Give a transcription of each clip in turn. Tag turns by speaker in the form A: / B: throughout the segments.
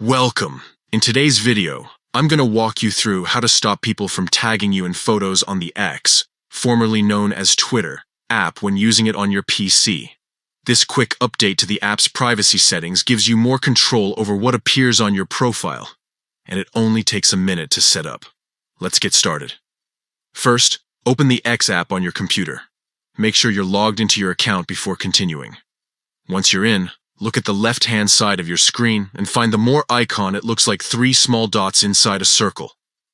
A: Welcome. In today's video, I'm going to walk you through how to stop people from tagging you in photos on the X, formerly known as Twitter, app when using it on your PC. This quick update to the app's privacy settings gives you more control over what appears on your profile, and it only takes a minute to set up. Let's get started. First, open the X app on your computer. Make sure you're logged into your account before continuing. Once you're in, look at the left-hand side of your screen and find the More icon. It looks like 3 small dots inside a circle.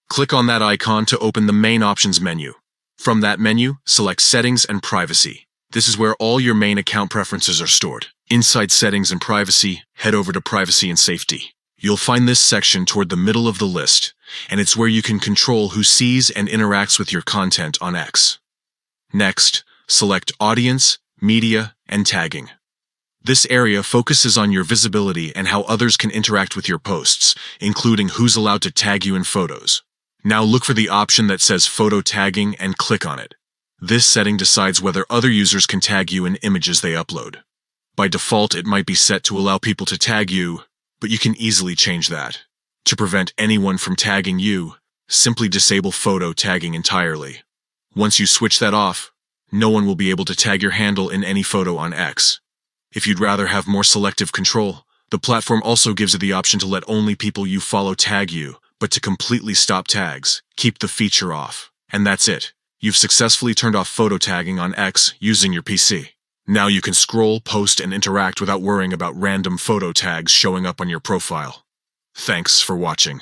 A: Click on that icon to open the main options menu. From that menu, select Settings and Privacy. This is where all your main account preferences are stored. Inside Settings and Privacy, head over to Privacy and Safety. You'll find this section toward the middle of the list, and it's where you can control who sees and interacts with your content on X. Next, select Audience, Media, and Tagging. This area focuses on your visibility and how others can interact with your posts, including who's allowed to tag you in photos. Now look for the option that says Photo Tagging and click on it. This setting decides whether other users can tag you in images they upload. By default, it might be set to allow people to tag you, but you can easily change that. To prevent anyone from tagging you, simply disable photo tagging entirely. Once you switch that off, no one will be able to tag your handle in any photo on X. If you'd rather have more selective control, the platform also gives you the option to let only people you follow tag you, but to completely stop tags, keep the feature off. And that's it. You've successfully turned off photo tagging on X using your PC. Now you can scroll, post, and interact without worrying about random photo tags showing up on your profile. Thanks for watching.